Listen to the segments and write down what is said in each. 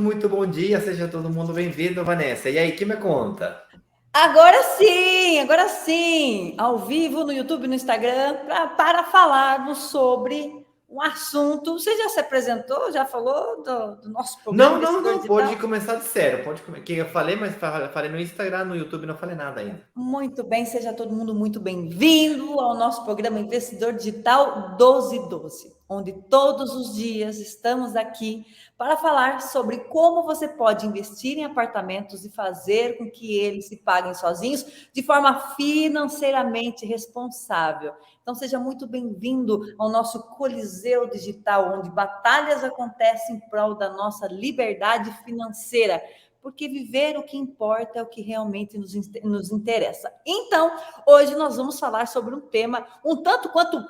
muito bom dia, seja todo mundo bem-vindo, Vanessa. E aí, que me conta? Agora sim, ao vivo no YouTube e no Instagram, para falarmos sobre um assunto. Você já se apresentou? Já falou do nosso programa Não, não, Investidor não, Digital? pode começar de zero. Que eu falei, mas falei no Instagram, no YouTube não falei nada ainda. Muito bem, seja todo mundo muito bem-vindo ao nosso programa Investidor Digital 1212, onde todos os dias estamos aqui para falar sobre como você pode investir em apartamentos e fazer com que eles se paguem sozinhos de forma financeiramente responsável. Então, seja muito bem-vindo ao nosso Coliseu Digital, onde batalhas acontecem em prol da nossa liberdade financeira, porque viver o que importa é o que realmente nos interessa. Então, hoje nós vamos falar sobre um tema um tanto quanto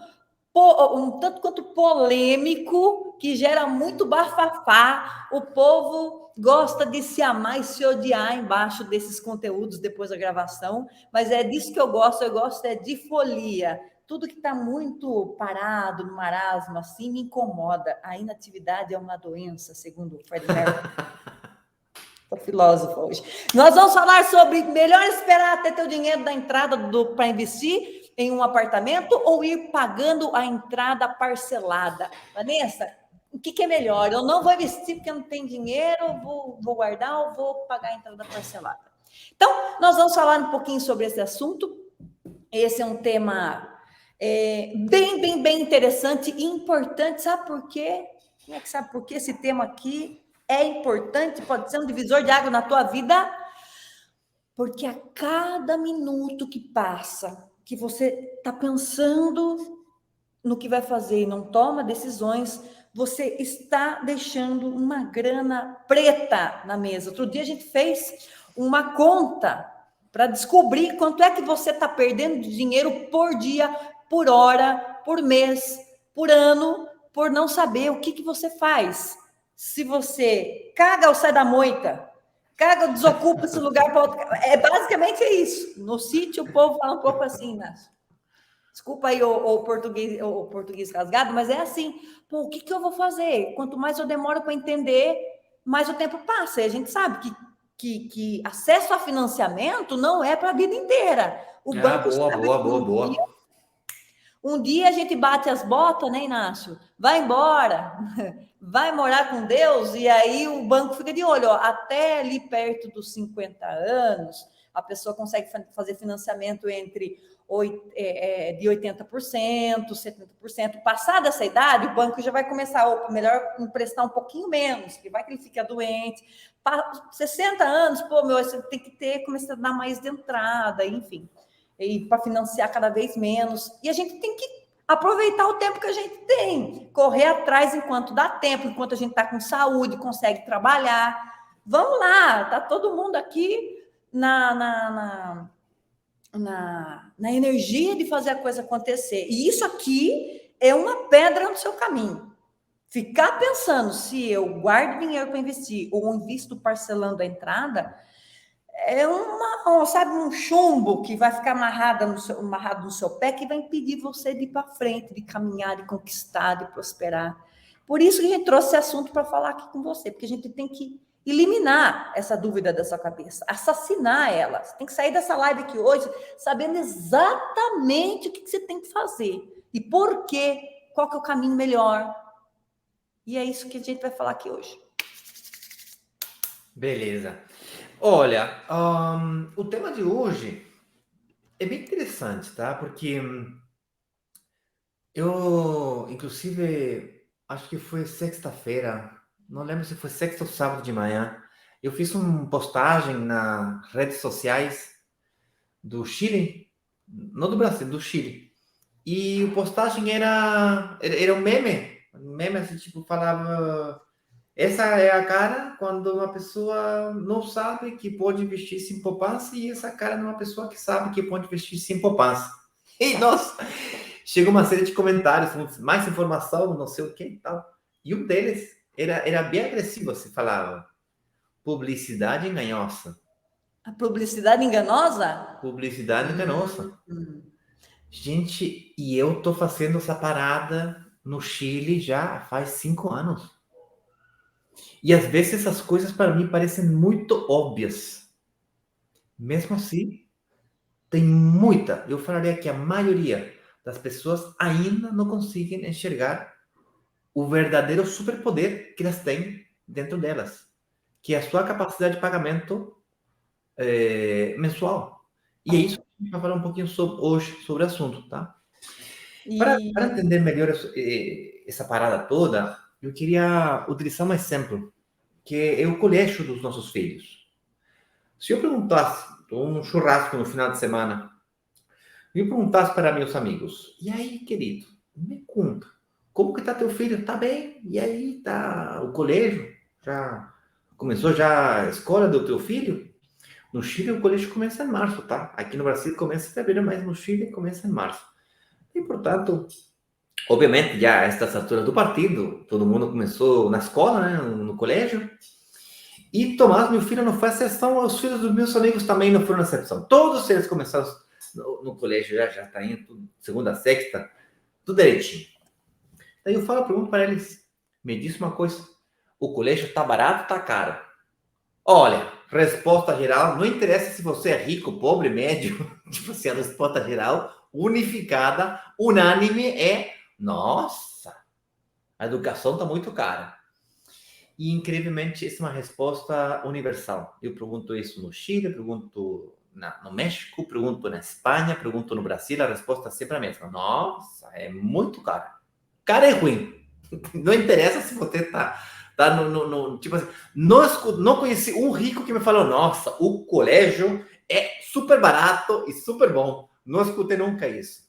polêmico, que gera muito bafafá. O povo gosta de se amar e se odiar embaixo desses conteúdos depois da gravação, mas é disso que eu gosto é de folia. Tudo que está muito parado, no marasmo, assim, me incomoda. A inatividade é uma doença, segundo o Fred Mercury. Sou filósofa hoje. Nós vamos falar sobre melhor esperar até ter o dinheiro da entrada para investir em um apartamento ou ir pagando a entrada parcelada. Vanessa, o que é melhor? Eu não vou investir porque eu não tenho dinheiro, vou guardar ou vou pagar a entrada parcelada? Então, nós vamos falar um pouquinho sobre esse assunto. Esse é um tema bem interessante e importante. Sabe por quê? Quem é que sabe por que esse tema aqui é importante, pode ser um divisor de água na tua vida? Porque a cada minuto que passa, que você está pensando no que vai fazer e não toma decisões, você está deixando uma grana preta na mesa. Outro dia a gente fez uma conta para descobrir quanto é que você está perdendo de dinheiro por dia, por hora, por mês, por ano, por não saber o que você faz. Se você caga ou sai da moita, caga ou desocupa esse lugar para outro. Basicamente é isso. No sítio o povo fala um pouco assim, Nácio. Desculpa aí o português rasgado, mas é assim. Pô, o que eu vou fazer? Quanto mais eu demoro para entender, mais o tempo passa. E a gente sabe que acesso a financiamento não é para a vida inteira. O Ah, banco boa, sabe boa, que boa, boa. um dia a gente bate as botas, né, Inácio? Vai embora, vai morar com Deus, e aí o banco fica de olho. Ó, até ali perto dos 50 anos, a pessoa consegue fazer financiamento de 80%, 70%. Passada essa idade, o banco já vai começar, opa, melhor emprestar um pouquinho menos, que vai que ele fica doente. 60 anos, pô, meu, você tem que começar a dar mais de entrada, enfim. E para financiar cada vez menos. E a gente tem que aproveitar o tempo que a gente tem, correr atrás enquanto dá tempo, enquanto a gente está com saúde, consegue trabalhar. Vamos lá, tá todo mundo aqui na energia de fazer a coisa acontecer. E isso aqui é uma pedra no seu caminho. Ficar pensando se eu guardo dinheiro para investir ou invisto parcelando a entrada é sabe, um chumbo que vai ficar amarrado no seu pé, que vai impedir você de ir para frente, de caminhar, de conquistar, de prosperar. Por isso que a gente trouxe esse assunto para falar aqui com você, porque a gente tem que eliminar essa dúvida da sua cabeça, assassinar ela. Você tem que sair dessa live aqui hoje sabendo exatamente o que você tem que fazer e por quê, qual que é o caminho melhor. E é isso que a gente vai falar aqui hoje. Beleza. Olha, o tema de hoje é bem interessante, tá? Porque eu, inclusive, acho que foi sexta-feira, não lembro se foi sexta ou sábado de manhã, eu fiz uma postagem nas redes sociais do Chile, não do Brasil, do Chile. E a postagem era um meme assim, tipo, falava, essa é a cara quando uma pessoa não sabe que pode investir sem poupança e essa cara é uma pessoa que sabe que pode investir sem poupança. E, nossa, chegou uma série de comentários, mais informação, não sei o que e tal. E um deles era bem agressivo, você falava, publicidade enganosa. A publicidade enganosa? Publicidade enganosa. Gente, e eu tô fazendo essa parada no Chile já faz 5 anos. E às vezes essas coisas para mim parecem muito óbvias. Mesmo assim, tem muita, eu falaria que a maioria das pessoas ainda não conseguem enxergar o verdadeiro superpoder que elas têm dentro delas, que é a sua capacidade de pagamento mensual. E é isso que a gente vai falar um pouquinho hoje sobre o assunto, tá? Para E entender melhor essa parada toda, eu queria utilizar um exemplo, que é o colégio dos nossos filhos. Se eu perguntasse, um churrasco no final de semana, e eu perguntasse para meus amigos, e aí, querido, me conta, como que tá teu filho? Tá bem? E aí, tá o colégio? Já começou já a escola do teu filho? No Chile o colégio começa em março, tá? Aqui no Brasil começa em fevereiro, mas no Chile começa em março. E, portanto, obviamente, já a estas alturas do partido, todo mundo começou na escola, né, no colégio. E Tomás, meu filho, não foi a exceção, os filhos dos meus amigos também não foram a exceção. Todos eles começaram no colégio, já tá indo, segunda, sexta, tudo direitinho. Daí eu pergunto para eles, me diz uma coisa, o colégio tá barato ou tá caro? Olha, resposta geral, não interessa se você é rico, pobre, médio, tipo assim, a resposta geral, unificada, unânime, é, nossa, a educação tá muito cara. E, incrivelmente, essa é uma resposta universal. Eu pergunto isso no Chile, pergunto no México, pergunto na Espanha, pergunto no Brasil, a resposta é sempre a mesma. Nossa, é muito caro. Cara é ruim. Não interessa se você tá tipo assim, não conheci um rico que me falou, nossa, o colégio é super barato e super bom. Não escutei nunca isso.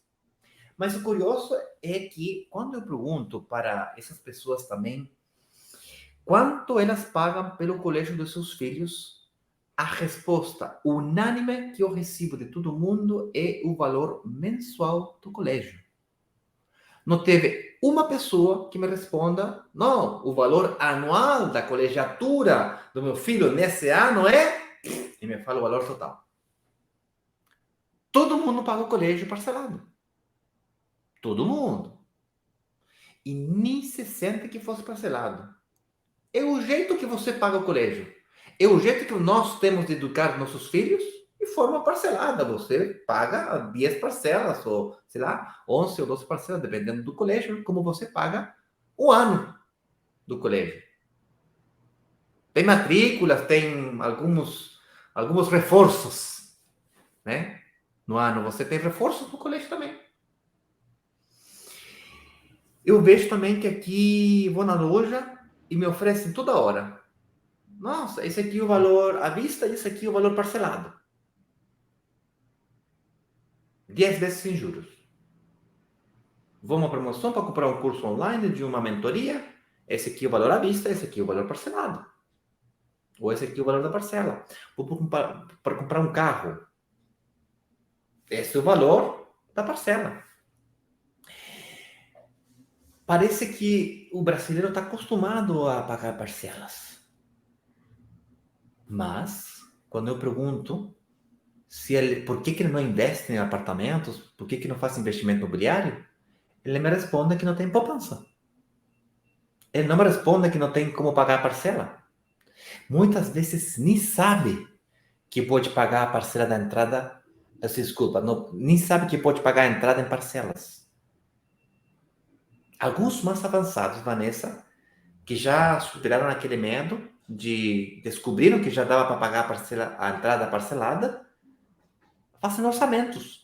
Mas o curioso é que, quando eu pergunto para essas pessoas também quanto elas pagam pelo colégio dos seus filhos, a resposta unânime que eu recebo de todo mundo é o valor mensual do colégio. Não teve uma pessoa que me responda, não, o valor anual da colegiatura do meu filho nesse ano é... E me fala o valor total. Todo mundo paga o colégio parcelado. Todo mundo. E nem se sente que fosse parcelado. É o jeito que você paga o colégio. É o jeito que nós temos de educar nossos filhos de forma parcelada. Você paga 10 parcelas, ou sei lá, 11 ou 12 parcelas, dependendo do colégio, como você paga o ano do colégio. Tem matrículas, tem alguns reforços, né? No ano você tem reforços no colégio também. Eu vejo também que aqui vou na loja e me oferecem toda hora. Nossa, esse aqui é o valor à vista e esse aqui é o valor parcelado. 10 vezes sem juros. Vou uma promoção para comprar um curso online de uma mentoria. Esse aqui é o valor à vista, esse aqui é o valor parcelado. Ou esse aqui é o valor da parcela. Vou para comprar um carro. Esse é o valor da parcela. Parece que o brasileiro está acostumado a pagar parcelas. Mas, quando eu pergunto por que ele não investe em apartamentos, por que não faz investimento imobiliário, ele me responde que não tem poupança. Ele não me responde que não tem como pagar a parcela. Muitas vezes nem sabe que pode pagar a parcela da entrada. Desculpa, não, nem sabe que pode pagar a entrada em parcelas. Alguns mais avançados, Vanessa, que já superaram aquele medo descobriram que já dava para pagar a entrada parcelada, fazem orçamentos.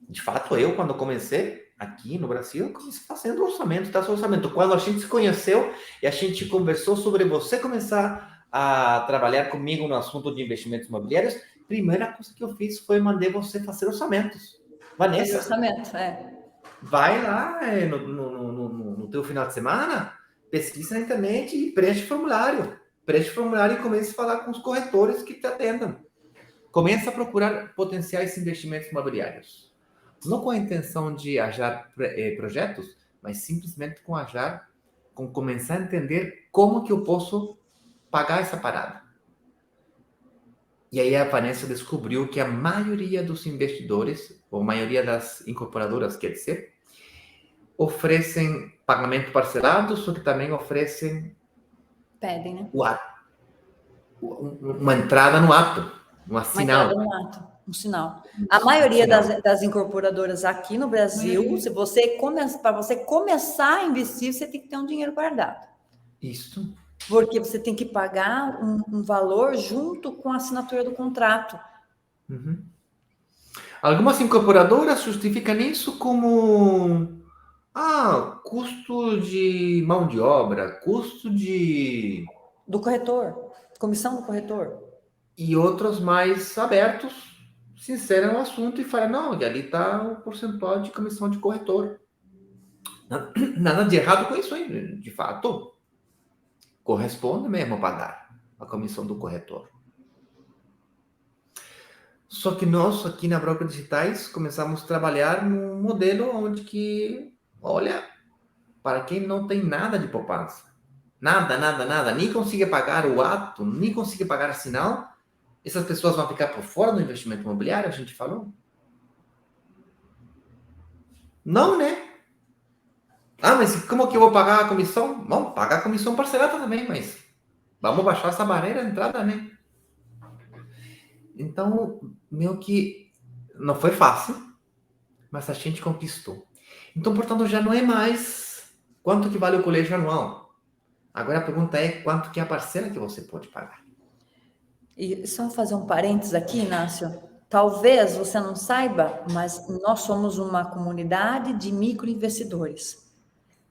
De fato, eu, quando comecei aqui no Brasil, eu comecei fazendo orçamento, tá? Orçamento. Quando a gente se conheceu e a gente conversou sobre você começar a trabalhar comigo no assunto de investimentos imobiliários, a primeira coisa que eu fiz foi mandar você fazer orçamentos. Vanessa, orçamento, vai lá no teu final de semana, pesquisa na internet e preenche formulário. Preenche formulário e comece a falar com os corretores que te atendam. Comece a procurar potenciais investimentos imobiliários. Não com a intenção de achar projetos, mas simplesmente com começar a entender como que eu posso pagar essa parada. E aí a Vanessa descobriu que a maioria dos investidores, ou a maioria das incorporadoras, quer dizer, oferecem pagamento parcelado, só que também oferecem Pedem, né? Uma entrada no ato, um Uma entrada sinal. no ato, um sinal. A maioria Sinal. das incorporadoras aqui no Brasil, se você para você começar a investir, você tem que ter um dinheiro guardado. Isso. Porque você tem que pagar um valor junto com a assinatura do contrato. Uhum. Algumas incorporadoras justificam isso como custo de mão de obra, custo de... Do corretor, comissão do corretor. E outros mais abertos sinceram o assunto e falam, não, e ali está o percentual de comissão de corretor. Nada de errado com isso aí, de fato. Corresponde mesmo pagar a comissão do corretor. Só que nós, aqui na Broker Digitais, começamos a trabalhar num modelo onde que, olha, para quem não tem nada de poupança, nada, nem consegue pagar o ato, nem consegue pagar o sinal, essas pessoas vão ficar por fora do investimento imobiliário, a gente falou? Não, né? Mas como que eu vou pagar a comissão? Vamos pagar a comissão parcelada também, mas vamos baixar essa barreira de entrada, né? Então, meio que não foi fácil, mas a gente conquistou. Então, portanto, já não é mais quanto que vale o colégio anual. Agora a pergunta é quanto que é a parcela que você pode pagar. E só fazer um parênteses aqui, Inácio. Talvez você não saiba, mas nós somos uma comunidade de microinvestidores.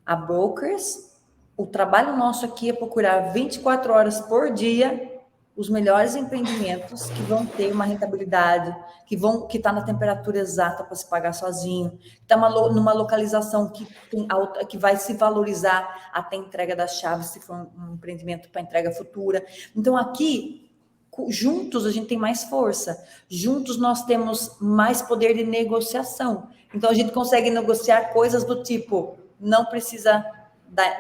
A Brokers, o trabalho nosso aqui é procurar 24 horas por dia os melhores empreendimentos que vão ter uma rentabilidade, que está na temperatura exata para se pagar sozinho, que está numa localização que vai se valorizar até a entrega das chaves, se for um empreendimento para entrega futura. Então, aqui, juntos a gente tem mais força, juntos nós temos mais poder de negociação. Então, a gente consegue negociar coisas do tipo, não precisa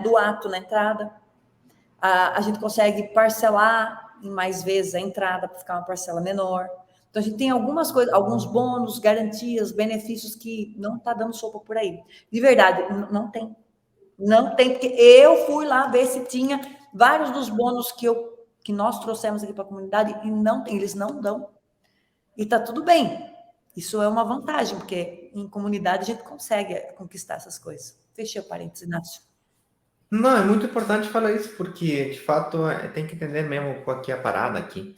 do ato na entrada, a gente consegue parcelar em mais vezes a entrada para ficar uma parcela menor. Então, a gente tem algumas coisas, alguns bônus, garantias, benefícios que não está dando sopa por aí. De verdade, não tem. Não tem, porque eu fui lá ver se tinha vários dos bônus que nós trouxemos aqui para a comunidade e não tem, eles não dão. E está tudo bem. Isso é uma vantagem, porque em comunidade a gente consegue conquistar essas coisas. Fechei o parênteses, Inácio. Não, é muito importante falar isso, porque, de fato, tem que entender mesmo qual que é a parada aqui.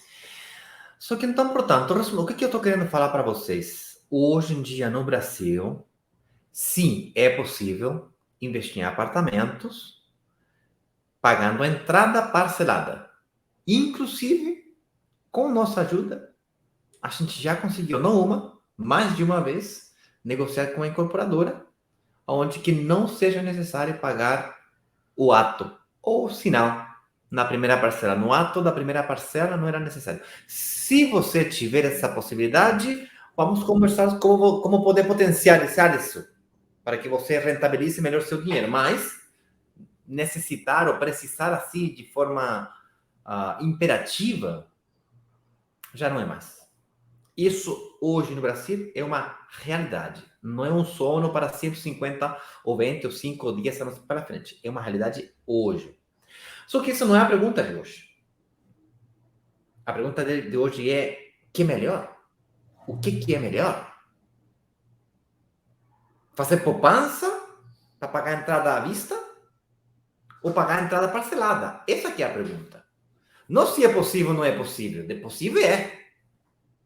Só que, então, portanto, o que eu estou querendo falar para vocês? Hoje em dia, no Brasil, sim, é possível investir em apartamentos pagando a entrada parcelada. Inclusive, com nossa ajuda, a gente já conseguiu, não uma, mais de uma vez, negociar com a incorporadora, onde que não seja necessário pagar o ato ou o sinal na primeira parcela. No ato da primeira parcela não era necessário. Se você tiver essa possibilidade, vamos conversar como poder potencializar isso, para que você rentabilize melhor seu dinheiro. Mas necessitar ou precisar assim de forma imperativa, já não é mais. Isso hoje no Brasil é uma realidade. Não é um sonho para 150 ou 20 ou 5 dias anos para frente. É uma realidade hoje. Só que isso não é a pergunta de hoje. A pergunta de hoje é: que é melhor? O que é melhor? Fazer poupança para pagar a entrada à vista? Ou pagar a entrada parcelada? Essa aqui é a pergunta. Não se é possível ou não é possível. De possível é.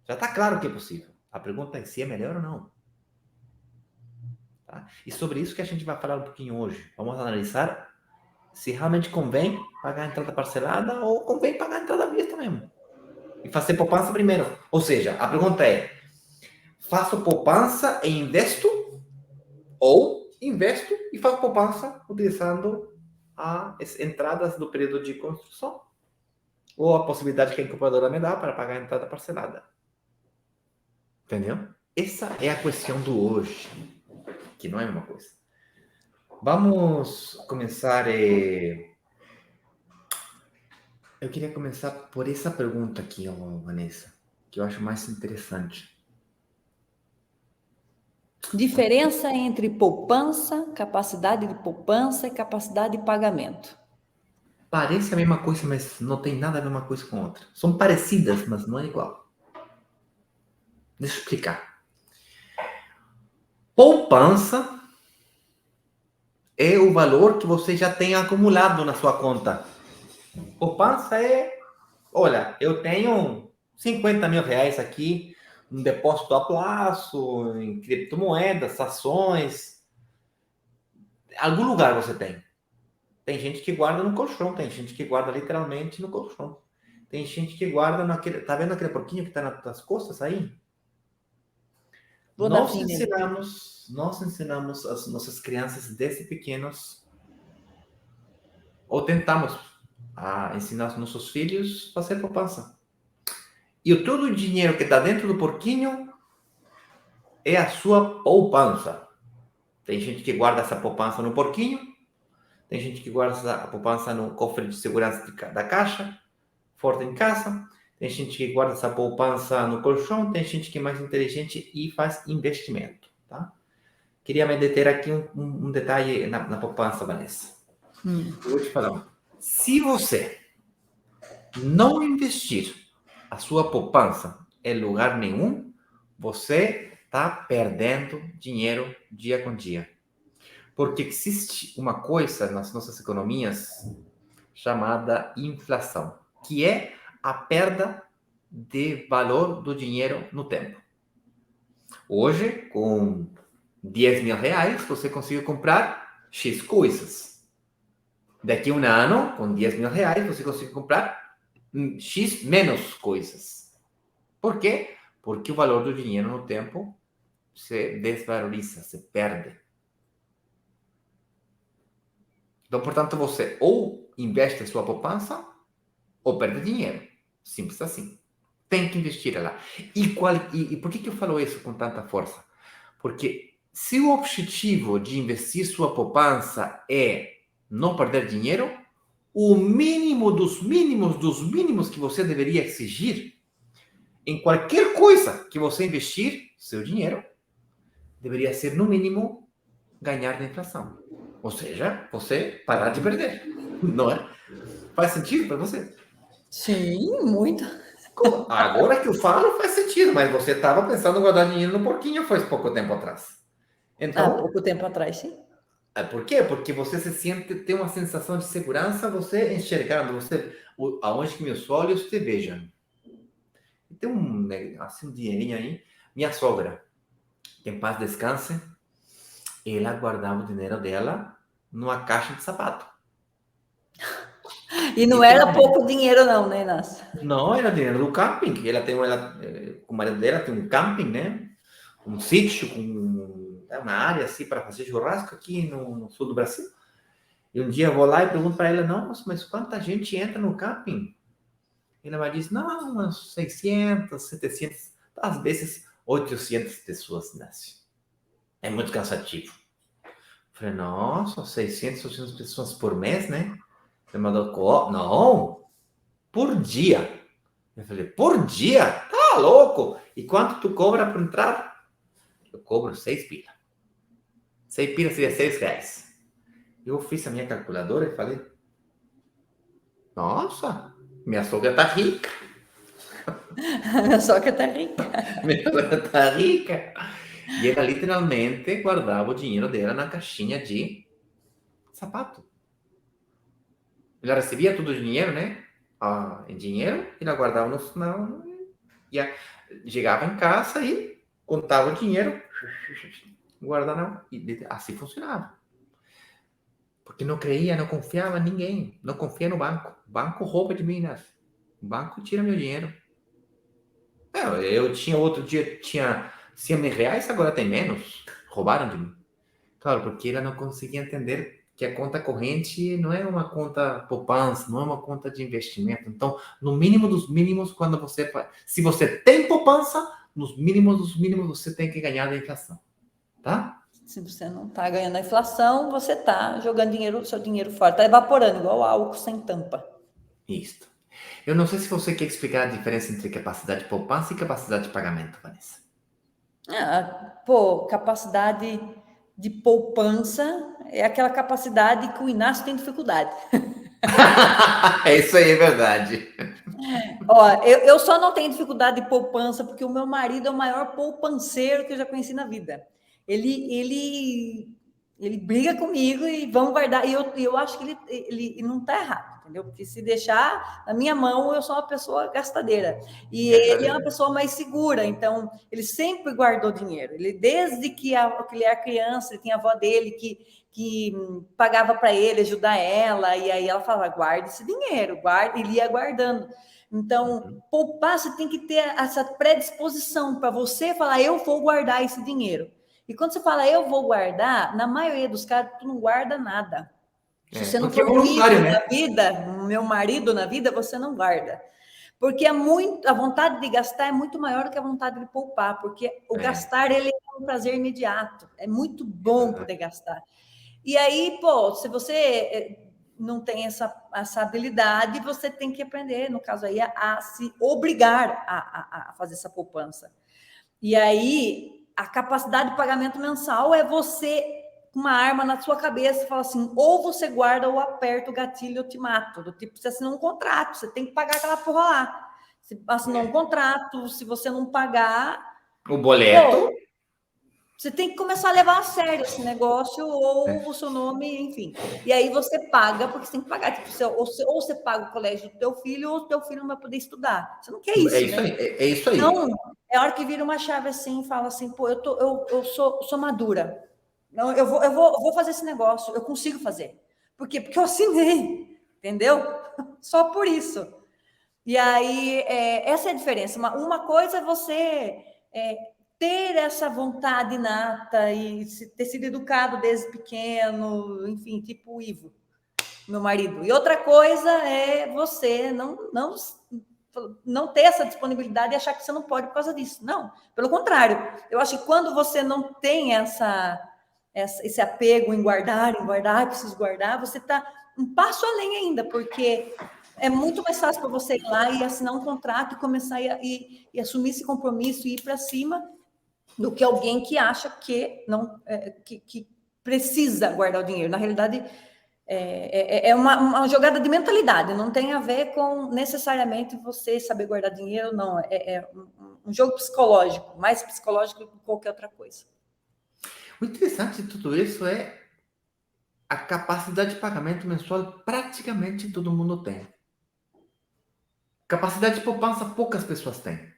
Já está claro que é possível. A pergunta é se é melhor ou não. Tá? E sobre isso que a gente vai falar um pouquinho hoje. Vamos analisar se realmente convém pagar a entrada parcelada ou convém pagar a entrada à vista mesmo. E fazer poupança primeiro. Ou seja, a pergunta é: faço poupança e investo? Ou investo e faço poupança utilizando as entradas do período de construção? Ou a possibilidade que a incorporadora me dá para pagar a entrada parcelada? Entendeu? Essa é a questão do hoje, que não é a mesma coisa. Vamos começar. Eu queria começar por essa pergunta aqui, Vanessa, que eu acho mais interessante. Diferença entre poupança, capacidade de poupança e capacidade de pagamento. Parece a mesma coisa, mas não tem nada a ver uma coisa com a outra. São parecidas, mas não é igual. Deixa eu explicar. Poupança é o valor que você já tem acumulado na sua conta. Poupança é, olha, eu tenho 50 mil reais aqui, um depósito a prazo, em criptomoedas, ações. Algum lugar você tem. Tem gente que guarda no colchão, tem gente que guarda literalmente no colchão. Tem gente que guarda naquele. Tá vendo aquele porquinho que tá nas costas aí? Vou dar fim nele. Nós ensinamos as nossas crianças desde pequenos, ou tentamos ensinar os nossos filhos a fazer poupança. E todo o dinheiro que está dentro do porquinho é a sua poupança. Tem gente que guarda essa poupança no porquinho, tem gente que guarda essa poupança no cofre de segurança da caixa, forte em casa, tem gente que guarda essa poupança no colchão, tem gente que é mais inteligente e faz investimento, tá? Queria me deter aqui um detalhe na poupança, Vanessa. Eu vou te falar. Se você não investir a sua poupança em lugar nenhum, você está perdendo dinheiro dia com dia. Porque existe uma coisa nas nossas economias chamada inflação, que é a perda de valor do dinheiro no tempo. Hoje, com 10 mil reais, você consegue comprar X coisas. Daqui a um ano, com 10 mil reais, você consegue comprar X menos coisas. Por quê? Porque o valor do dinheiro no tempo se desvaloriza, se perde. Então, portanto, você ou investe a sua poupança ou perde dinheiro. Simples assim. Tem que investir lá. E por que eu falo isso com tanta força? Porque se o objetivo de investir sua poupança é não perder dinheiro, o mínimo dos mínimos que você deveria exigir em qualquer coisa que você investir seu dinheiro deveria ser, no mínimo, ganhar da inflação. Ou seja, você parar de perder. Não é? Faz sentido para você? Sim, muito. Agora que eu falo, faz sentido, mas você estava pensando em guardar dinheiro no porquinho faz pouco tempo atrás. Há Então, pouco tempo atrás, sim. por quê? Porque você se sente, tem uma sensação de segurança, você enxergando, aonde que meus olhos te vejam. E tem assim, um dinheirinho aí. Minha sogra, que em paz descanse, ela guardava o dinheiro dela numa caixa de sapato. E não era Literalmente. pouco dinheiro, não, né, Inácio? Não, era dinheiro do camping. Com o marido dela tem um camping, né? Um sítio com uma área assim para fazer churrasco aqui no sul do Brasil. E um dia eu vou lá e pergunto para ela, nossa, mas quanta gente entra no camping? Ela vai dizer, não, umas 600, 700, às vezes 800 pessoas, Inácio. É muito cansativo. Falei, nossa, 600, 800 pessoas por mês, né? Ele mandou, não, por dia. Eu falei, por dia? Tá louco? E quanto tu cobra para entrar? Eu cobro 6 pila. 6 pila seria 6 reais. Eu fiz a minha calculadora e falei, nossa, minha sogra tá rica. Só que tá rica. Minha sogra tá rica. E ela literalmente guardava o dinheiro dela na caixinha de sapato. Ela recebia todo o dinheiro, né? Em dinheiro, e ela guardava chegava em casa e contava o dinheiro, guardava, e assim funcionava. Porque não creia, não confiava em ninguém, não confia no banco. O banco rouba de mim, né? O banco tira meu dinheiro. Eu tinha outro dia, tinha 100 mil reais, agora tem menos. Roubaram de mim. Claro, porque ela não conseguia entender que a conta corrente não é uma conta poupança, não é uma conta de investimento. Então, no mínimo dos mínimos, se você tem poupança, nos mínimos dos mínimos você tem que ganhar da inflação, tá? Se você não está ganhando a inflação, você está jogando dinheiro, seu dinheiro fora, está evaporando, igual álcool sem tampa. Isso. Eu não sei se você quer explicar a diferença entre capacidade de poupança e capacidade de pagamento, Vanessa. Capacidade de poupança é aquela capacidade que o Inácio tem dificuldade. Isso aí é verdade. Ó, eu só não tenho dificuldade de poupança, porque o meu marido é o maior poupanceiro que eu já conheci na vida. Ele briga comigo e vamos guardar. E eu acho que ele não está errado, entendeu? Porque se deixar na minha mão, eu sou uma pessoa gastadeira. E ele é uma pessoa mais segura, então ele sempre guardou dinheiro. Ele, desde que ele era criança, ele tinha a avó dele que pagava para ele ajudar ela, e aí ela falava, guarde esse dinheiro, guarde, ele ia guardando. Então, poupar, você tem que ter essa predisposição para você falar, eu vou guardar esse dinheiro. E quando você fala, eu vou guardar, na maioria dos casos, tu não guarda nada. Se você não Porque é for rico voluntário, na né? vida, meu marido na vida, você não guarda. Porque a vontade de gastar é muito maior do que a vontade de poupar, porque o gastar, ele é um prazer imediato. É muito bom poder gastar. E aí, pô, se você não tem essa habilidade, você tem que aprender, no caso aí, a se obrigar a fazer essa poupança. E aí, a capacidade de pagamento mensal é você, com uma arma na sua cabeça, fala assim, ou você guarda ou aperta o gatilho, eu te mato. Do tipo, você assinou um contrato, você tem que pagar aquela porra lá. Se assinou um contrato, se você não pagar, O boleto. pô, você tem que começar a levar a sério esse negócio, ou o seu nome, enfim. E aí você paga, porque você tem que pagar. Tipo, ou você paga o colégio do teu filho, ou o teu filho não vai poder estudar. Você não quer É isso, isso né? aí. É isso aí. Então, é a hora que vira uma chave assim, fala assim, pô, eu sou madura. Não, eu vou fazer esse negócio, eu consigo fazer. Por quê? Porque eu assinei, entendeu? Só por isso. E aí, essa é a diferença. Uma coisa é você ter essa vontade inata e ter sido educado desde pequeno, enfim, tipo o Ivo, meu marido. E outra coisa é você não ter essa disponibilidade e achar que você não pode por causa disso. Não, pelo contrário. Eu acho que quando você não tem esse apego em guardar, preciso guardar, você está um passo além ainda, porque é muito mais fácil para você ir lá e assinar um contrato e começar e assumir esse compromisso e ir para cima do que alguém que acha que não que precisa guardar o dinheiro. Na realidade, é uma jogada de mentalidade, não tem a ver com necessariamente você saber guardar dinheiro, não. É um jogo psicológico, mais psicológico que qualquer outra coisa. O interessante de tudo isso é a capacidade de pagamento mensual praticamente todo mundo tem. Capacidade de poupança poucas pessoas têm.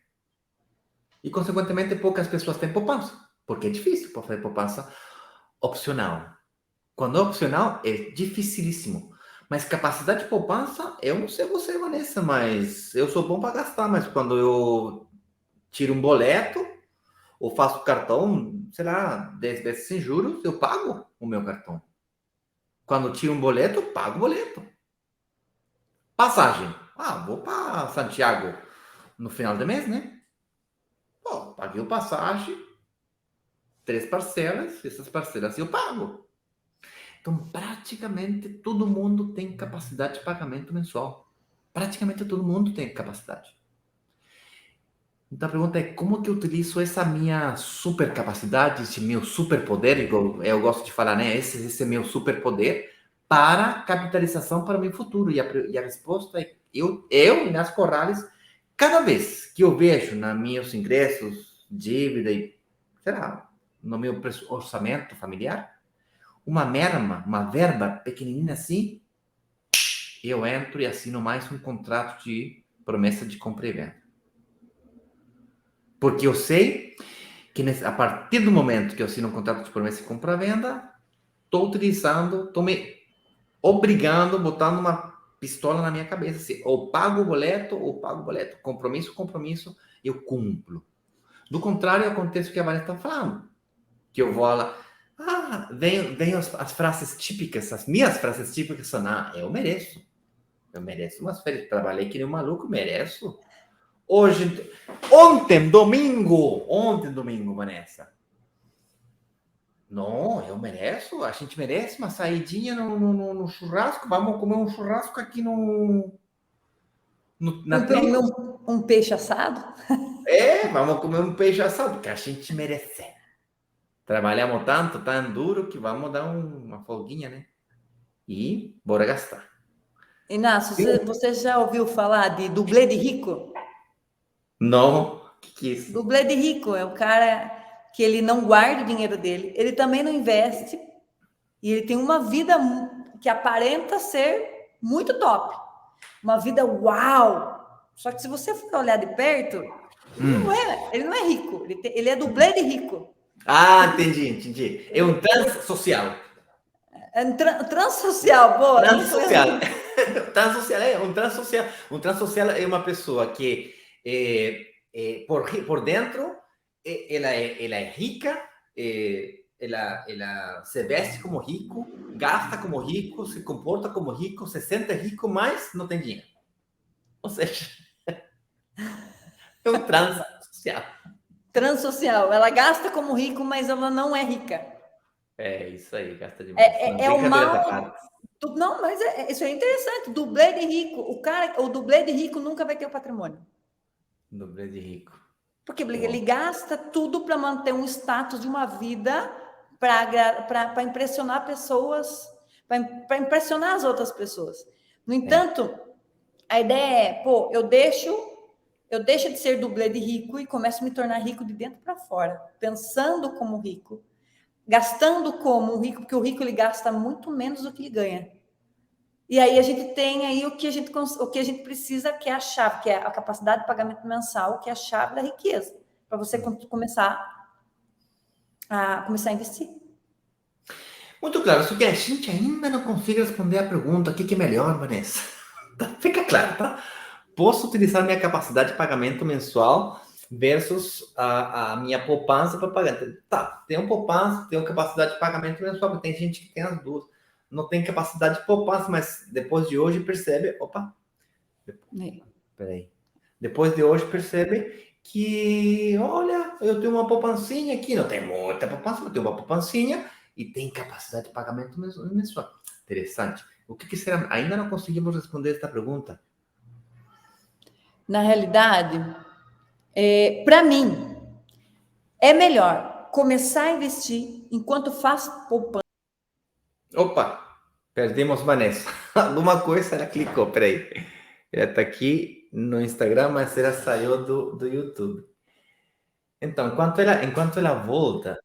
E, consequentemente, poucas pessoas têm poupança. Porque é difícil para fazer poupança opcional. Quando é opcional, é dificilíssimo. Mas capacidade de poupança, eu não sei você, Vanessa, mas eu sou bom para gastar. Mas quando eu tiro um boleto ou faço cartão, sei lá, 10 vezes sem juros, eu pago o meu cartão. Quando eu tiro um boleto, eu pago o boleto. Passagem. Ah, vou para Santiago no final do mês, né? Pô, paguei o passagem, 3 parcelas, essas parcelas eu pago. Então, praticamente todo mundo tem capacidade de pagamento mensual. Praticamente todo mundo tem capacidade. Então, a pergunta é como que eu utilizo essa minha super capacidade, esse meu superpoder, igual eu gosto de falar, né? Esse é meu superpoder para capitalização para o meu futuro. E a resposta é eu e nas Corrales, cada vez que eu vejo nos meus ingressos, dívida e, sei lá, no meu orçamento familiar, uma verba pequenininha assim, eu entro e assino mais um contrato de promessa de compra e venda. Porque eu sei que a partir do momento que eu assino um contrato de promessa de compra e venda, estou me obrigando, botando uma pistola na minha cabeça. Assim, ou pago o boleto, ou pago o boleto. Compromisso, compromisso, eu cumpro. Do contrário, acontece o que a Vanessa está falando. Que eu vou lá, vem as frases típicas, as minhas frases típicas são, eu mereço. Eu mereço umas férias. Trabalhei que nem um maluco, mereço. Ontem, domingo, Vanessa. Não, eu mereço. A gente merece uma saidinha no churrasco. Vamos comer um churrasco aqui na Comer trilha. um peixe assado? Vamos comer um peixe assado, que a gente merece. Trabalhamos tanto, tão duro, que vamos dar uma folguinha, né? E bora gastar. Inácio, você já ouviu falar de dublê de rico? Não, o que é isso? Dublê de rico é o cara que ele não guarda o dinheiro dele, ele também não investe, e ele tem uma vida que aparenta ser muito top. Uma vida uau! Só que se você for olhar de perto, ele não é rico, ele é dublê de rico. Ah, entendi. É um transsocial. É transsocial, boa. Transsocial. Transsocial é um transsocial. Um transsocial é uma pessoa que por dentro ela é rica, ela se veste como rico, gasta como rico, se comporta como rico, se sente rico, mas não tem dinheiro. Ou seja, é um transsocial. Transsocial. Ela gasta como rico, mas ela não é rica. É isso aí, gasta demais. É o mal. Não, mas isso é interessante. Dublê de rico. O dublê de rico nunca vai ter o patrimônio. Dublê de rico. Porque ele gasta tudo para manter um status de uma vida para impressionar pessoas, para impressionar as outras pessoas. No entanto, a ideia é, pô, eu deixo de ser dublê de rico e começo a me tornar rico de dentro para fora, pensando como rico, gastando como um rico, porque o rico ele gasta muito menos do que ele ganha. E aí a gente tem aí o que a gente precisa, que é a chave, que é a capacidade de pagamento mensal, que é a chave da riqueza, para você começar a investir. Muito claro, só que a gente ainda não consegue responder a pergunta: o que é melhor, Vanessa? Fica claro, tá? Posso utilizar minha capacidade de pagamento mensual versus a minha poupança para pagar. Tá, tenho poupança, tenho capacidade de pagamento mensual, porque tem gente que tem as duas. Não tem capacidade de poupança, mas depois de hoje percebe... Opa! Peraí. Depois de hoje percebe que, olha, eu tenho uma poupancinha aqui, não tem muita poupança, mas tenho uma poupancinha e tem capacidade de pagamento mensual. Interessante. O que será? Ainda não conseguimos responder esta pergunta. Na realidade, para mim, é melhor começar a investir enquanto faz poupança. Opa, perdemos Vanessa. Alguma coisa ela clicou, peraí. Ela está aqui no Instagram, mas ela saiu do YouTube. Então, enquanto ela volta...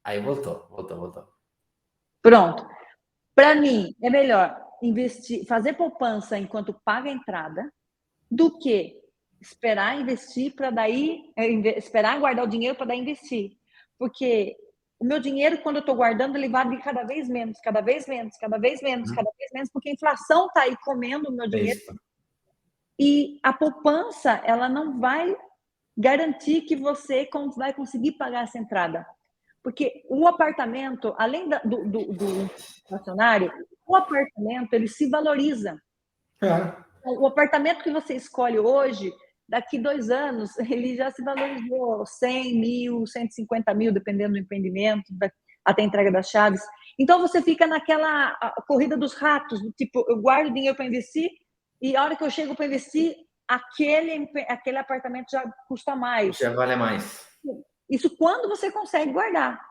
Aí voltou. Pronto. Para mim, é melhor investir, fazer poupança enquanto paga a entrada, do que esperar investir para daí esperar guardar o dinheiro para daí investir. Porque o meu dinheiro, quando eu estou guardando, ele vale cada vez menos, porque a inflação está aí comendo o meu dinheiro. Isso. E a poupança, ela não vai garantir que você vai conseguir pagar essa entrada. Porque o apartamento, além do inflacionário, o apartamento, ele se valoriza. O apartamento que você escolhe hoje, daqui 2 anos, ele já se valorizou 100 mil, 150 mil, dependendo do empreendimento, até a entrega das chaves. Então, você fica naquela corrida dos ratos, do tipo, eu guardo dinheiro para investir e a hora que eu chego para investir, aquele apartamento já custa mais. Já vale mais. Isso quando você consegue guardar.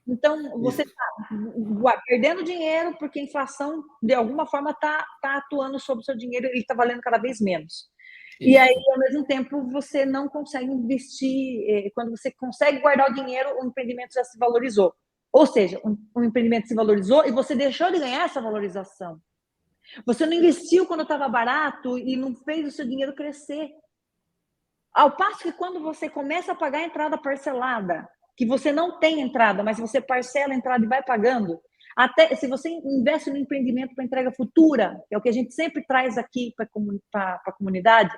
Então, você está perdendo dinheiro porque a inflação, de alguma forma, está atuando sobre o seu dinheiro e ele está valendo cada vez menos. Isso. E aí, ao mesmo tempo, você não consegue investir. Quando você consegue guardar o dinheiro, o empreendimento já se valorizou. Ou seja, um empreendimento se valorizou e você deixou de ganhar essa valorização. Você não investiu quando estava barato e não fez o seu dinheiro crescer. Ao passo que quando você começa a pagar a entrada parcelada, que você não tem entrada, mas você parcela a entrada e vai pagando, até se você investe no empreendimento para entrega futura, que é o que a gente sempre traz aqui para a comunidade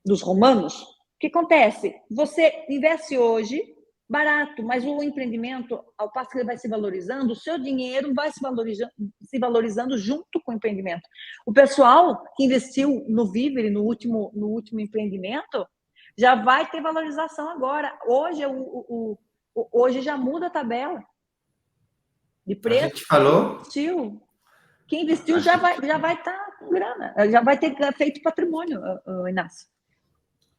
dos romanos, o que acontece? Você investe hoje barato, mas o empreendimento, ao passo que ele vai se valorizando, o seu dinheiro vai se valorizando junto com o empreendimento. O pessoal que investiu no Vivere, no último empreendimento, já vai ter valorização agora. Hoje já muda a tabela de preço. A gente falou. Quem investiu já vai estar com grana, já vai ter feito patrimônio, Inácio.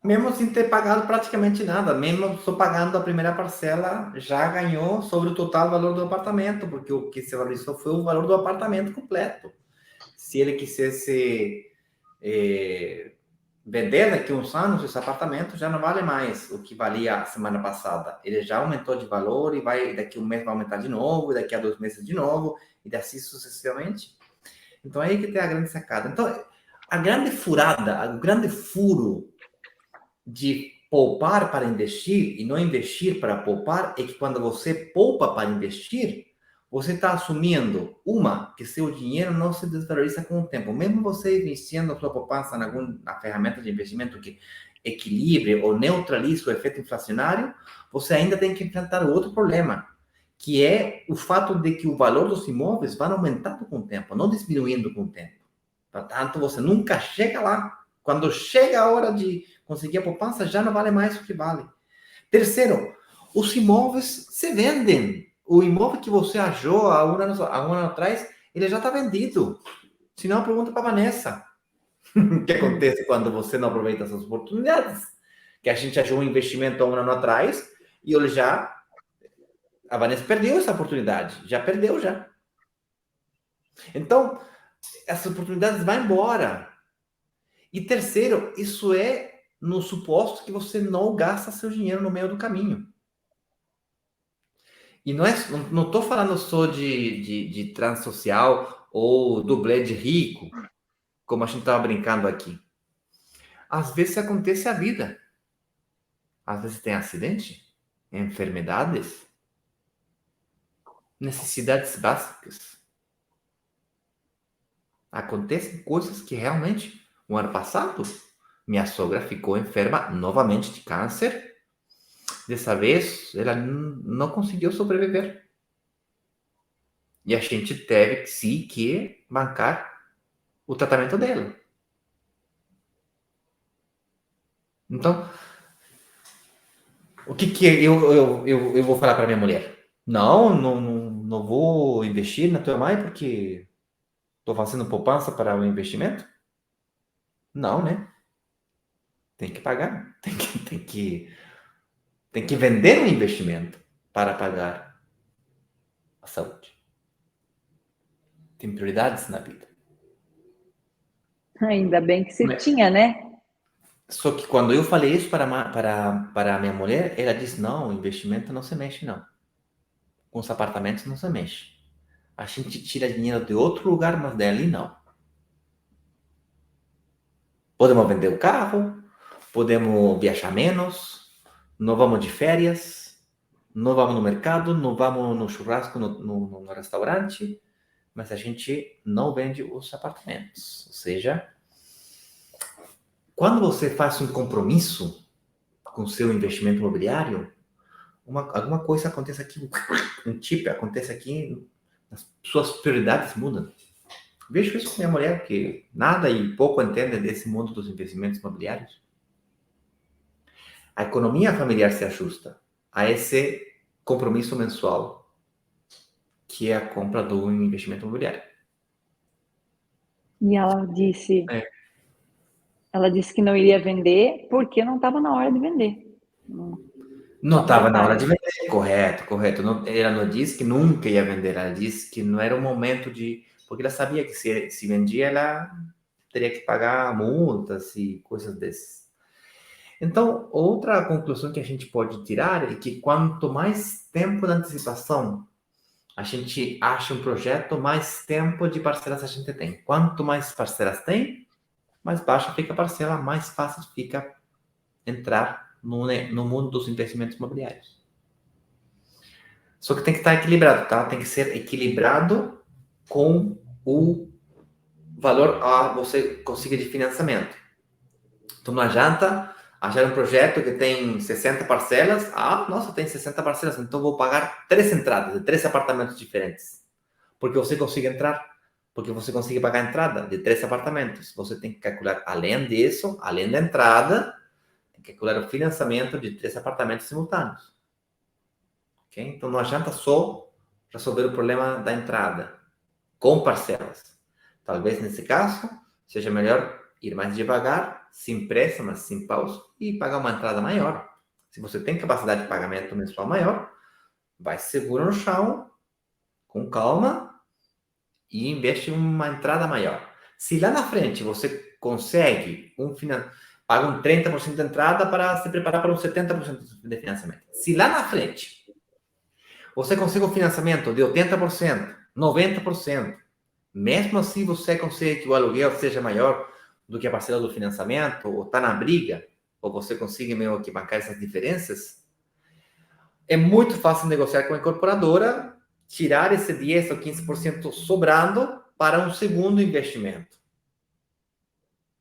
Mesmo sem ter pagado praticamente nada, mesmo só pagando a primeira parcela, já ganhou sobre o total valor do apartamento, porque o que se valorizou foi o valor do apartamento completo. se ele quisesse vender daqui a uns anos, esse apartamento já não vale mais o que valia a semana passada. Ele já aumentou de valor e daqui a um mês vai aumentar de novo, e daqui a 2 meses de novo, e assim sucessivamente. Então, aí que tem a grande sacada. Então, a grande furada, o grande furo de poupar para investir e não investir para poupar é que quando você poupa para investir, você está assumindo, que seu dinheiro não se desvaloriza com o tempo. Mesmo você investindo a sua poupança na ferramenta de investimento que equilibre ou neutralize o efeito inflacionário, você ainda tem que enfrentar outro problema, que é o fato de que o valor dos imóveis vai aumentando com o tempo, não diminuindo com o tempo. Portanto, você nunca chega lá. Quando chega a hora de conseguir a poupança, já não vale mais o que vale. Terceiro, os imóveis se vendem. O imóvel que você achou há um ano atrás, ele já está vendido. Se não, pergunta para a Vanessa. O que acontece quando você não aproveita essas oportunidades? Que a gente achou um investimento há um ano atrás e a Vanessa perdeu essa oportunidade. Já perdeu, já. Então, essas oportunidades vão embora. E terceiro, isso é no suposto que você não gasta seu dinheiro no meio do caminho. E não estou falando só de transsocial ou dublê de rico, como a gente estava brincando aqui. Às vezes acontece a vida. Às vezes tem acidente, enfermidades, necessidades básicas. Acontecem coisas que realmente, o ano passado, minha sogra ficou enferma novamente de câncer. Dessa vez, ela não conseguiu sobreviver. E a gente teve, sim, que bancar o tratamento dela. Então, o que eu vou falar para minha mulher? Não vou investir na tua mãe porque estou fazendo poupança para o investimento? Não, né? Tem que pagar. Tem que vender um investimento para pagar a saúde. Tem prioridades na vida. Ainda bem que você tinha, né? Só que quando eu falei isso para a minha mulher, ela disse, não, investimento não se mexe, não. Com os apartamentos não se mexe. A gente tira dinheiro de outro lugar, mas dali não. Podemos vender o carro, podemos viajar menos, não vamos de férias, não vamos no mercado, não vamos no churrasco, no restaurante, mas a gente não vende os apartamentos. Ou seja, quando você faz um compromisso com o seu investimento imobiliário, alguma coisa acontece aqui, um chip acontece aqui, as suas prioridades mudam. Vejo isso com minha mulher, que nada e pouco entende desse mundo dos investimentos imobiliários. A economia familiar se ajusta a esse compromisso mensual, que é a compra do investimento imobiliário. E ela disse que não iria vender porque não estava na hora de vender. Não estava na hora de vender, correto. Ela não disse que nunca ia vender, ela disse que não era o momento de... Porque ela sabia que se vendia, ela teria que pagar multas e coisas dessas. Então, outra conclusão que a gente pode tirar é que quanto mais tempo de antecipação a gente acha um projeto, mais tempo de parcelas a gente tem. Quanto mais parcelas tem, mais baixa fica a parcela, mais fácil fica entrar no mundo dos investimentos imobiliários. Só que tem que estar equilibrado, tá? Tem que ser equilibrado com o valor a você consiga de financiamento. Então não adianta achar um projeto que tem 60 parcelas. Nossa, tem 60 parcelas, então vou pagar 3 entradas de 3 apartamentos diferentes. Porque você consiga entrar, porque você consiga pagar a entrada de 3 apartamentos. Você tem que calcular, além disso, além da entrada, tem que calcular o financiamento de 3 apartamentos simultâneos. Okay? Então não adianta só resolver o problema da entrada com parcelas. Talvez nesse caso seja melhor ir mais devagar, sem pressa, mas sem pausa, e pagar uma entrada maior. Se você tem capacidade de pagamento mensual maior, vai seguro no chão, com calma, e investe uma entrada maior. Se lá na frente você consegue paga um 30% de entrada para se preparar para um 70% de financiamento. Se lá na frente você consegue um financiamento de 80%, 90%, mesmo assim você consegue que o aluguel seja maior do que a parcela do financiamento, ou está na briga, ou você consegue meio que bancar essas diferenças, é muito fácil negociar com a incorporadora, tirar esse 10 ou 15% sobrando para um segundo investimento.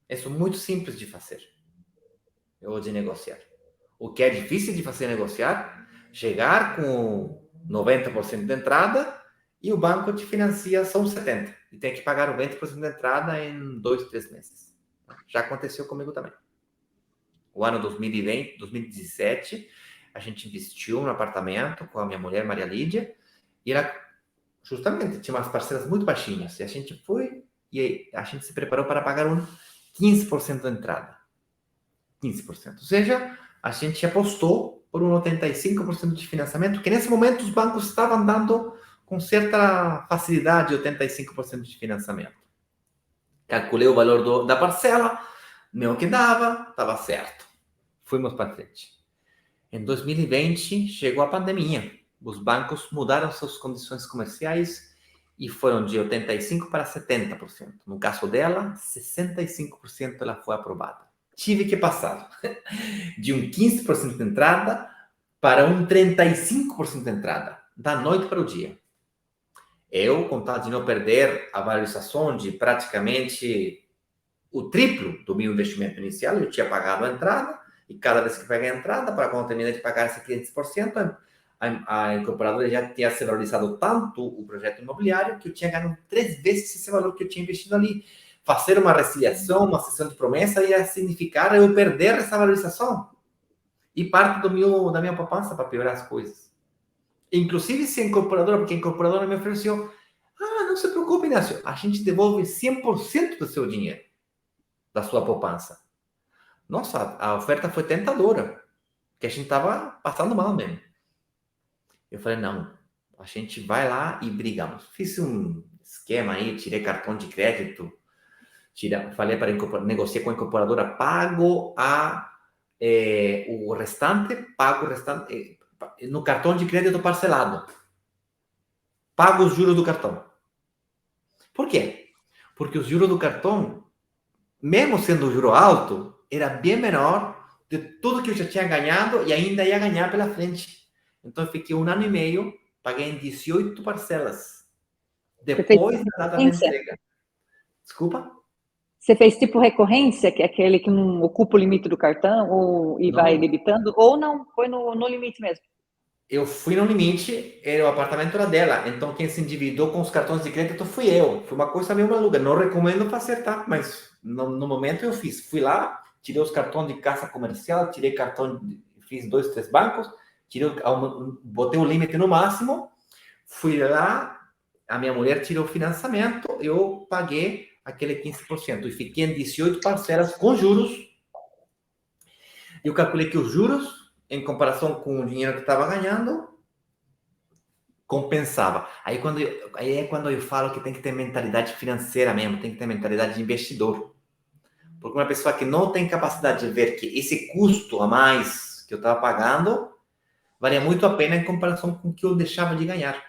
Isso é muito simples de fazer, ou de negociar. O que é difícil de fazer é negociar, chegar com 90% de entrada e o banco te financia só uns 70%. E tem que pagar 90% de entrada em 2, 3 meses. Já aconteceu comigo também. O ano 2020, 2017, a gente investiu no apartamento com a minha mulher, Maria Lídia, e ela, justamente, tinha umas parcelas muito baixinhas. E a gente foi e a gente se preparou para pagar um 15% de entrada. 15%. Ou seja, a gente apostou por um 85% de financiamento, que nesse momento os bancos estavam dando com certa facilidade 85% de financiamento. Calculei o valor da parcela, meu que dava, estava certo. Fomos para frente. Em 2020, chegou a pandemia. Os bancos mudaram suas condições comerciais e foram de 85% para 70%. No caso dela, 65% ela foi aprovada. Tive que passar de um 15% de entrada para um 35% de entrada, da noite para o dia. Eu, com vontade de não perder a valorização de praticamente o triplo do meu investimento inicial, eu tinha pagado a entrada, e cada vez que peguei a entrada, para quando terminar de pagar esse 15%, a incorporadora já tinha se valorizado tanto o projeto imobiliário que eu tinha ganho 3 vezes esse valor que eu tinha investido ali. Fazer uma resiliação, uma sessão de promessa ia significar eu perder essa valorização e parte da minha poupança para piorar as coisas. Inclusive, se a incorporadora, porque a incorporadora me ofereceu, não se preocupe, Inácio, a gente devolve 100% do seu dinheiro, da sua poupança. Nossa, a oferta foi tentadora, porque a gente estava passando mal mesmo. Eu falei, não, a gente vai lá e brigamos. Fiz um esquema aí, tirei cartão de crédito, falei para negociar com a incorporadora, pago o restante no cartão de crédito parcelado. Pago os juros do cartão. Por quê? Porque os juros do cartão, mesmo sendo um juro alto, era bem menor de tudo que eu já tinha ganhado e ainda ia ganhar pela frente. Então, eu fiquei 1 ano e meio, paguei em 18 parcelas. Depois da data da entrega. Desculpa? Você fez tipo recorrência, que é aquele que não ocupa o limite do cartão e vai debitando, ou não, foi no limite mesmo? Eu fui no limite, o apartamento era dela, então quem se endividou com os cartões de crédito fui eu. Foi uma coisa meio maluca, não recomendo fazer, tá? Mas no momento eu fiz. Fui lá, tirei os cartões de caixa comercial, tirei cartão, fiz 2, 3 bancos, botei o limite no máximo, fui lá, a minha mulher tirou o financiamento, eu paguei aquele 15% e fiquei em 18 parcelas com juros. Eu calculei que os juros, em comparação com o dinheiro que estava ganhando, compensava. Aí é quando eu falo que tem que ter mentalidade financeira mesmo, tem que ter mentalidade de investidor. Porque uma pessoa que não tem capacidade de ver que esse custo a mais que eu estava pagando valia muito a pena em comparação com o que eu deixava de ganhar.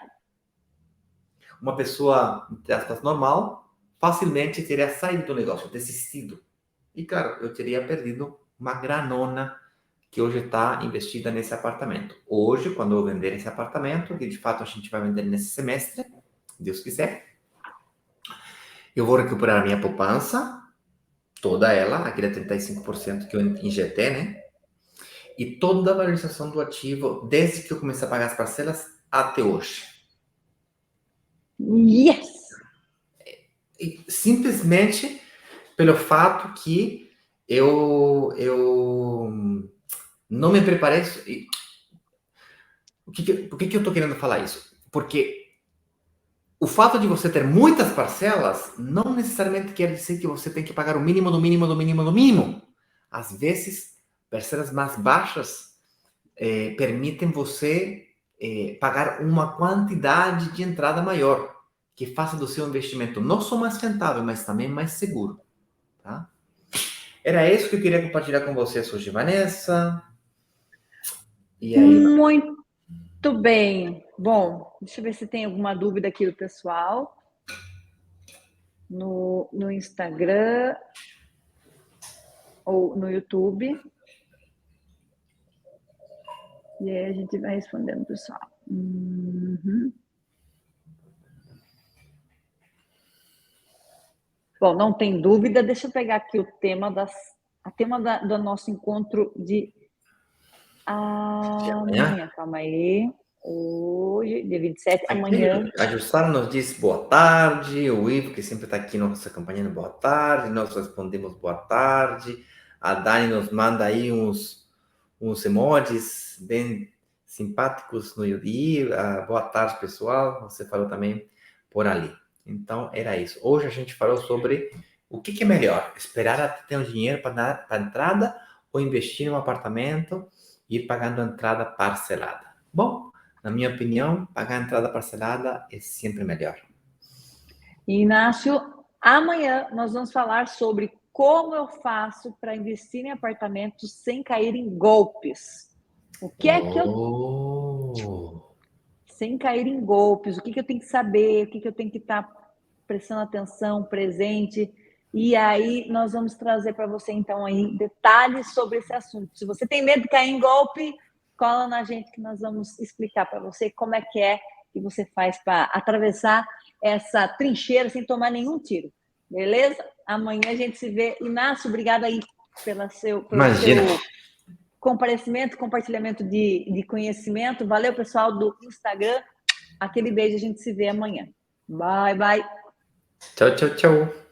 Uma pessoa, entre aspas, normal, facilmente teria saído do negócio, desistido. E, claro, eu teria perdido uma granona que hoje está investida nesse apartamento. Hoje, quando eu vender esse apartamento, que de fato a gente vai vender nesse semestre, Deus quiser, eu vou recuperar a minha poupança, toda ela, aquele 35% que eu injetei, né? E toda a valorização do ativo, desde que eu comecei a pagar as parcelas até hoje. Yes! E simplesmente pelo fato que eu não me preparei. Por que eu estou querendo falar isso? Porque o fato de você ter muitas parcelas não necessariamente quer dizer que você tem que pagar o mínimo do mínimo do mínimo do mínimo. Às vezes, parcelas mais baixas permitem você pagar uma quantidade de entrada maior, que faça do seu investimento não só mais rentável, mas também mais seguro, tá? Era isso que eu queria compartilhar com vocês hoje, Vanessa. E aí? Muito bem. Bom, deixa eu ver se tem alguma dúvida aqui do pessoal. No Instagram ou no YouTube. E aí a gente vai respondendo, pessoal. Bom, não tem dúvida. Deixa eu pegar aqui o tema do nosso encontro de amanhã. Calma aí. Hoje, dia 27, amanhã. A Jussara nos diz boa tarde, o Ivo, que sempre está aqui nos acompanhando, boa tarde, nós respondemos boa tarde, a Dani nos manda aí uns emojis bem simpáticos no YouTube, boa tarde, pessoal, você falou também por ali. Então, era isso. Hoje a gente falou sobre o que é melhor, esperar até ter um dinheiro para a entrada ou investir em um apartamento e ir pagando a entrada parcelada. Bom, na minha opinião, pagar a entrada parcelada é sempre melhor. Inácio, amanhã nós vamos falar sobre como eu faço para investir em apartamentos sem cair em golpes. O que é que eu... Sem cair em golpes, o que eu tenho que saber, o que eu tenho que estar prestando atenção, presente. E aí nós vamos trazer para você, então, aí detalhes sobre esse assunto. Se você tem medo de cair em golpe, cola na gente que nós vamos explicar para você como é que você faz para atravessar essa trincheira sem tomar nenhum tiro. Beleza? Amanhã a gente se vê. Inácio, obrigada aí pelo seu comparecimento, compartilhamento de conhecimento. Valeu, pessoal do Instagram. Aquele beijo, a gente se vê amanhã. Bye, bye. Tchau, tchau, tchau.